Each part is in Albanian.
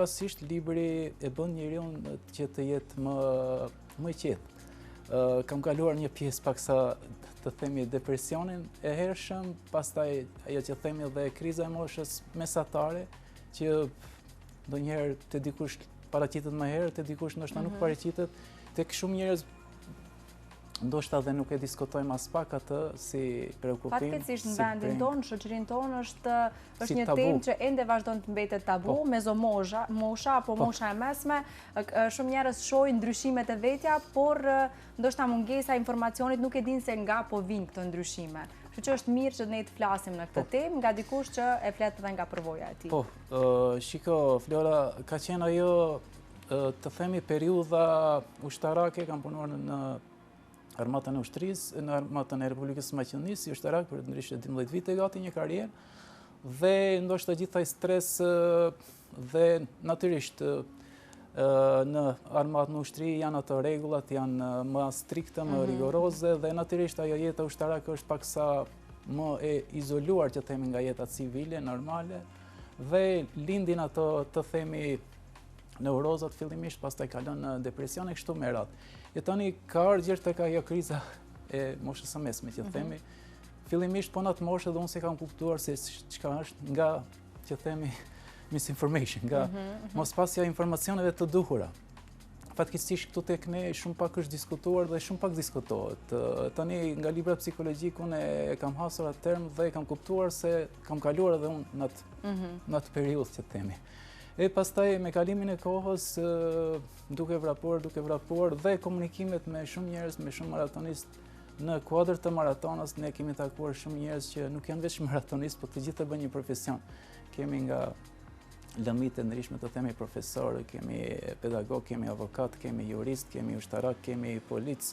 parasisht libri e bën njeriu që të jetë më i qetë. Kam kaluar një pjesë paksa të themi depresionin e hershëm, pastaj ajo që themi dhe kriza e moshës mesatare, që ndonjëherë te dikush paraqitet më herë, te dikush ndoshta nuk paraqitet, tek shumë njerëz ndoshta dhe nuk e diskutojmë as pak atë si preokupim. Fatkeqësisht në vendin tonë, shoqërinë tonë është një temë që ende vazhdon të mbetet tabu, mezomosha apo mosha e mesme. Shumë njerëz shohin ndryshimet e vetja, por ndoshta mungesa e informacionit nuk e dinë se nga po vijnë këto ndryshime. Kështu që është mirë që ne të flasim në këtë temë nga dikush që e flet edhe nga përvoja e tij. Po, shiko Flora, ka qenë ajo të themi periudha ushtarake, kam punuar në Armatën e Ushtrisë, në Armatën e Republikës së Maqedonisë, si ushtarak për ndryshe 12 vite gati një karrierë, dhe ndoshta gjithaj stres dhe natyrisht në armatën e ushtri janë ato rregullat, janë më strikte, më rigoroze, dhe natyrisht ajo jeta ushtarake është paksa më e izoluar që themi nga jeta civile, normale, dhe lindin ato të themi neurozat fillimisht, pastaj kalon në depresion e kështu me radhë. E tani ka ardhur tek ajo kriza e moshës së mesme që themi. Fillimisht po në atë moshë dhe unë se kam kuptuar se çka është nga që themi misinformation, nga mos pasja informacioneve të duhura. Fatkeqësisht këtu tek ne shumë pak është diskutuar dhe shumë pak diskutohet. Tani nga libra psikologjik unë e kam hasur atë term dhe kam kuptuar se kam kaluar edhe unë në atë periudhë që themi. E pastaj me kalimin e kohës, duke vrapuar dhe komunikimet me shumë njerëz, me shumë maratonistë, në kuadër të maratonës ne kemi takuar shumë njerëz që nuk janë vetëm maratonistë, por të gjithë të bëjnë një profesion. Kemi nga lëmit e ndryshme të themi profesor, kemi pedagog, kemi avokat, kemi jurist, kemi ushtarak, kemi polic,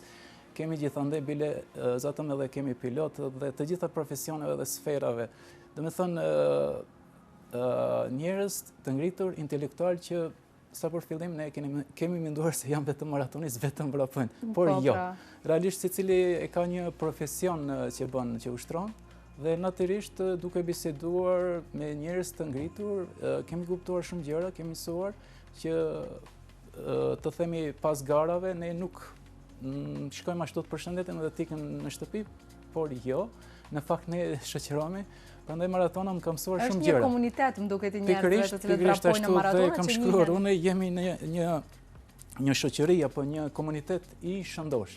kemi gjithandej bile zatëm edhe kemi pilot dhe të gjitha profesioneve dhe sferave. Domethënë njerëz të ngritur intelektual që sa për fillim ne kemi menduar se janë vetëm maratonistë, vetëm vrapojnë, por jo. Realisht secili e ka një profesion që bën, që ushtron, dhe natyrisht duke biseduar me njerëz të ngritur, kemi kuptuar shumë gjëra, kemi mësuar që të themi pas garave ne nuk shkojmë ashtu të përshëndetemi dhe të ikëm në shtëpi, por jo, në fakt ne shoqërohemi. Prandaj maratona më ka mësuar shumë gjëra. Është një komunitet, më duket i njerëzve të cilët vrapojnë në maratona, kam shkruar, unë jemi në një shoqëri apo një komunitet i shëndosh.